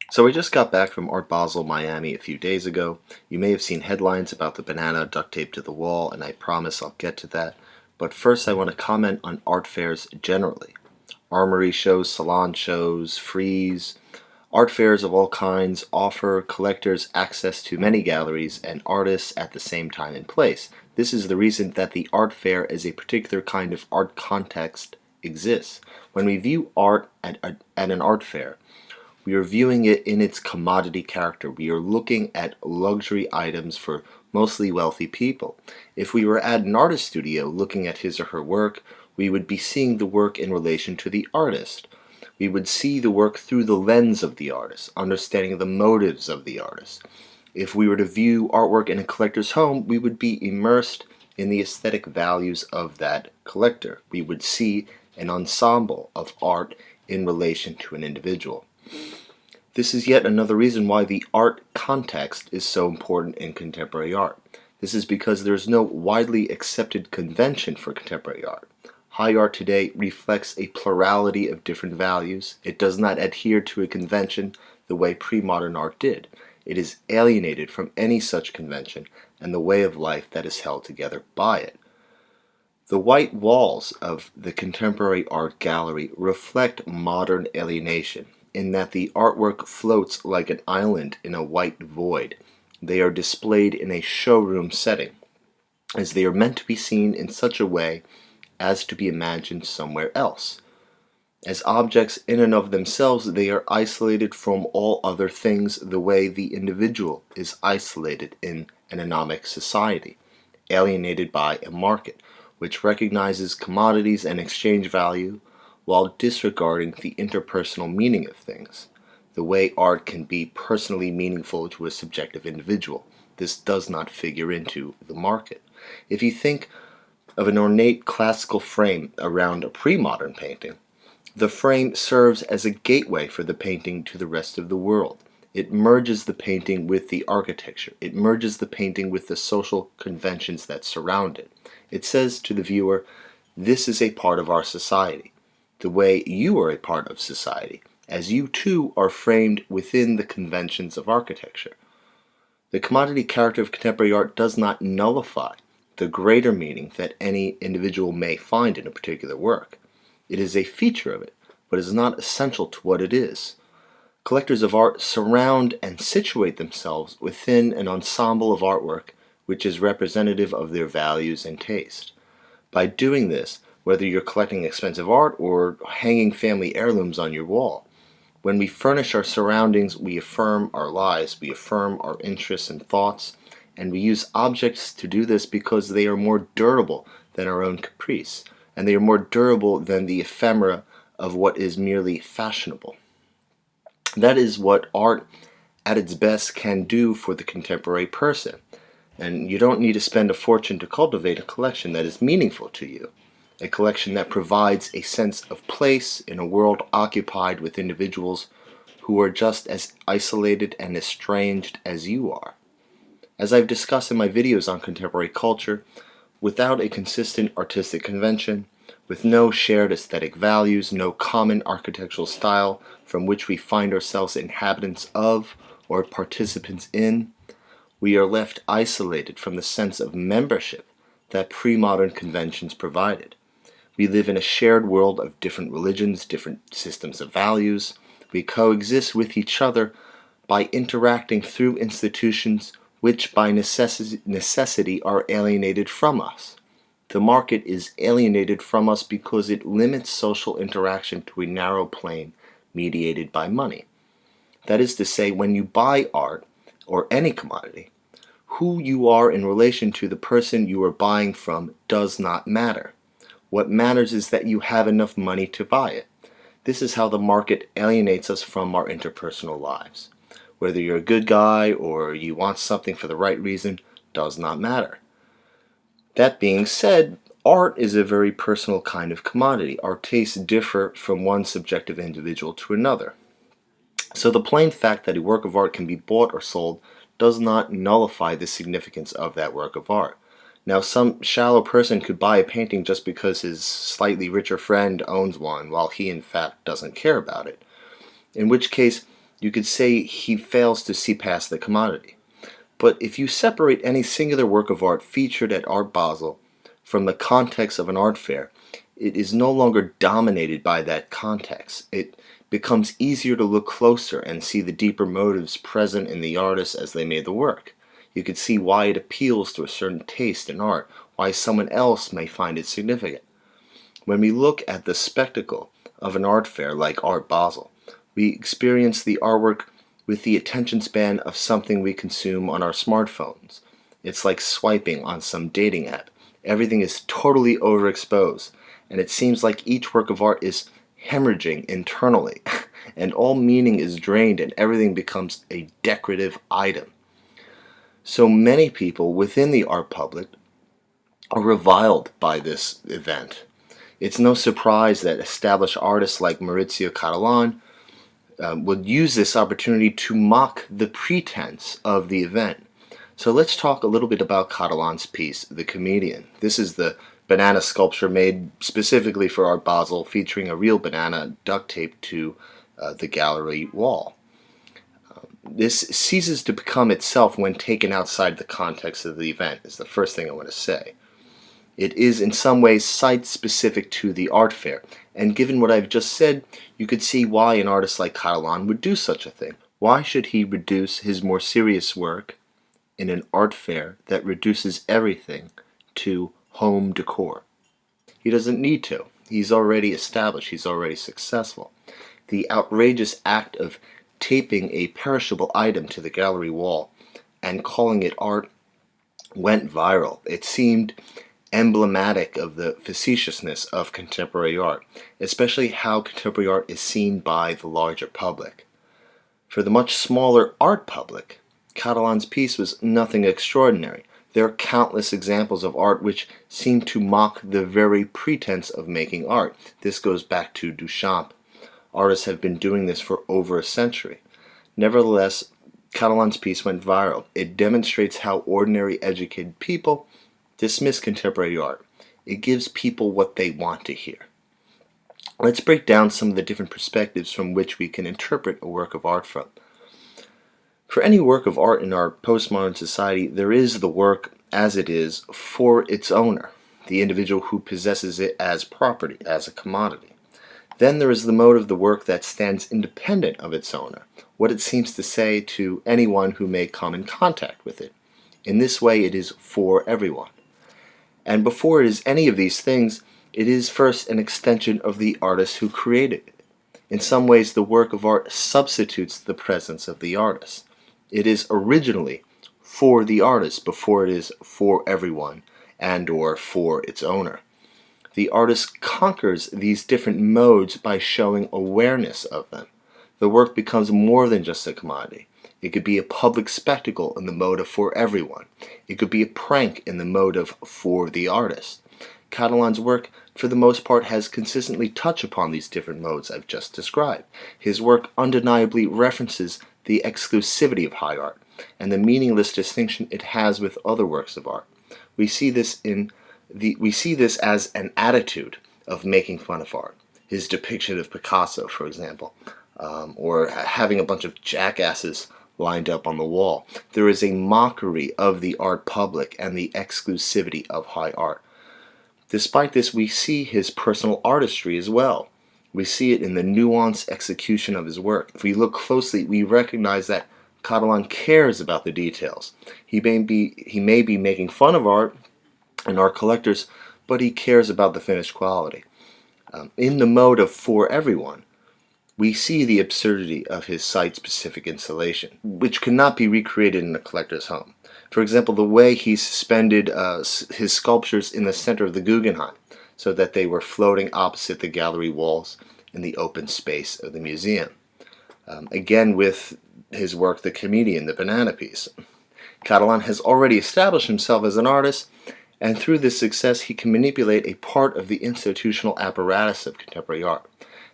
So I just got back from Art Basel, Miami a few days ago. You may have seen headlines about the banana duct taped to the wall, and I promise I'll get to that. But first I want to comment on art fairs generally. Armory shows, salon shows, frieze. Art fairs of all kinds offer collectors access to many galleries and artists at the same time and place. This is the reason that the art fair as a particular kind of art context exists. When we view art at an art fair, we are viewing it in its commodity character. We are looking at luxury items for mostly wealthy people. If we were at an artist studio looking at his or her work, we would be seeing the work in relation to the artist. We would see the work through the lens of the artist, understanding the motives of the artist. If we were to view artwork in a collector's home, we would be immersed in the aesthetic values of that collector. We would see an ensemble of art in relation to an individual. This is yet another reason why the art context is so important in contemporary art. This is because there is no widely accepted convention for contemporary art. High art today reflects a plurality of different values. It does not adhere to a convention the way pre-modern art did. It is alienated from any such convention and the way of life that is held together by it. The white walls of the contemporary art gallery reflect modern alienation, in that the artwork floats like an island in a white void. They are displayed in a showroom setting, as they are meant to be seen in such a way as to be imagined somewhere else. As objects in and of themselves, they are isolated from all other things the way the individual is isolated in an economic society, alienated by a market, which recognizes commodities and exchange value while disregarding the interpersonal meaning of things, the way art can be personally meaningful to a subjective individual. This does not figure into the market. If you think of an ornate classical frame around a pre-modern painting, the frame serves as a gateway for the painting to the rest of the world. It merges the painting with the architecture. It merges the painting with the social conventions that surround it. It says to the viewer, this is a part of our society, the way you are a part of society, as you too are framed within the conventions of architecture. The commodity character of contemporary art does not nullify the greater meaning that any individual may find in a particular work. It is a feature of it, but is not essential to what it is. Collectors of art surround and situate themselves within an ensemble of artwork which is representative of their values and taste. By doing this, whether you're collecting expensive art or hanging family heirlooms on your wall, when we furnish our surroundings, we affirm our lives, we affirm our interests and thoughts, and we use objects to do this because they are more durable than our own caprice, and they are more durable than the ephemera of what is merely fashionable. That is what art at its best can do for the contemporary person. And you don't need to spend a fortune to cultivate a collection that is meaningful to you. A collection that provides a sense of place in a world occupied with individuals who are just as isolated and estranged as you are. As I've discussed in my videos on contemporary culture, without a consistent artistic convention, with no shared aesthetic values, no common architectural style from which we find ourselves inhabitants of or participants in, we are left isolated from the sense of membership that pre-modern conventions provided. We live in a shared world of different religions, different systems of values. We coexist with each other by interacting through institutions which by necessity are alienated from us. The market is alienated from us because it limits social interaction to a narrow plane mediated by money. That is to say, when you buy art, or any commodity, who you are in relation to the person you are buying from does not matter. What matters is that you have enough money to buy it. This is how the market alienates us from our interpersonal lives. Whether you're a good guy or you want something for the right reason does not matter. That being said, art is a very personal kind of commodity. Our tastes differ from one subjective individual to another. So the plain fact that a work of art can be bought or sold does not nullify the significance of that work of art. Now, some shallow person could buy a painting just because his slightly richer friend owns one, while he in fact doesn't care about it. In which case, You could say he fails to see past the commodity. But if you separate any singular work of art featured at Art Basel from the context of an art fair, it is no longer dominated by that context. It becomes easier to look closer and see the deeper motives present in the artists as they made the work. You could see why it appeals to a certain taste in art, why someone else may find it significant. When we look at the spectacle of an art fair like Art Basel, we experience the artwork with the attention span of something we consume on our smartphones. It's like swiping on some dating app. Everything is totally overexposed, and it seems like each work of art is hemorrhaging internally, and all meaning is drained and everything becomes a decorative item. So many people within the art public are reviled by this event. It's no surprise that established artists like Maurizio Cattelan would use this opportunity to mock the pretense of the event. So let's talk a little bit about Cattelan's piece, The Comedian. This is the banana sculpture made specifically for Art Basel, featuring a real banana duct taped to the gallery wall. This ceases to become itself when taken outside the context of the event, is the first thing I want to say. It is in some ways site-specific to the art fair, and given what I've just said, you could see why an artist like Cattelan would do such a thing. Why should he reduce his more serious work in an art fair that reduces everything to home decor? He doesn't need to. He's already established. He's already successful. The outrageous act of taping a perishable item to the gallery wall and calling it art went viral. It seemed emblematic of the facetiousness of contemporary art, especially how contemporary art is seen by the larger public. For the much smaller art public, Cattelan's piece was nothing extraordinary. There are countless examples of art which seem to mock the very pretense of making art. This goes back to Duchamp. Artists have been doing this for over a century. Nevertheless, Cattelan's piece went viral. It demonstrates how ordinary educated people dismiss contemporary art. It gives people what they want to hear. Let's break down some of the different perspectives from which we can interpret a work of art from. For any work of art in our postmodern society, there is the work as it is for its owner, the individual who possesses it as property, as a commodity. Then there is the mode of the work that stands independent of its owner, what it seems to say to anyone who may come in contact with it. In this way, it is for everyone. And before it is any of these things, it is first an extension of the artist who created it. In some ways, the work of art substitutes the presence of the artist. It is originally for the artist before it is for everyone and or for its owner. The artist conquers these different modes by showing awareness of them. The work becomes more than just a commodity. It could be a public spectacle in the mode of for everyone. It could be a prank in the mode of for the artist. Cattelan's work, for the most part, has consistently touched upon these different modes I've just described. His work undeniably references the exclusivity of high art and the meaningless distinction it has with other works of art. We see this as an attitude of making fun of art. His depiction of Picasso, for example, or having a bunch of jackasses lined up on the wall. There is a mockery of the art public and the exclusivity of high art. Despite this, we see his personal artistry as well. We see it in the nuanced execution of his work. If we look closely, we recognize that Cattelan cares about the details. He may be making fun of art and art collectors, but he cares about the finished quality. In the mode of for everyone, we see the absurdity of his site-specific installation, which cannot be recreated in a collector's home. For example, the way he suspended his sculptures in the center of the Guggenheim, so that they were floating opposite the gallery walls in the open space of the museum. Again, with his work, The Comedian, the banana piece. Cattelan has already established himself as an artist, and through this success he can manipulate a part of the institutional apparatus of contemporary art.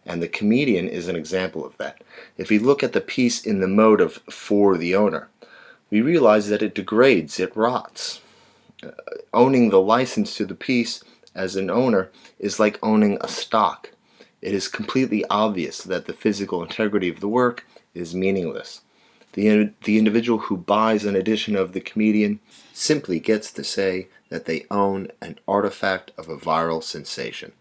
And The Comedian is an example of that. If we look at the piece in the mode of for the owner, we realize that it degrades, it rots. Owning the license to the piece as an owner is like owning a stock. It is completely obvious that the physical integrity of the work is meaningless. The individual who buys an edition of the comedian simply gets to say that they own an artifact of a viral sensation.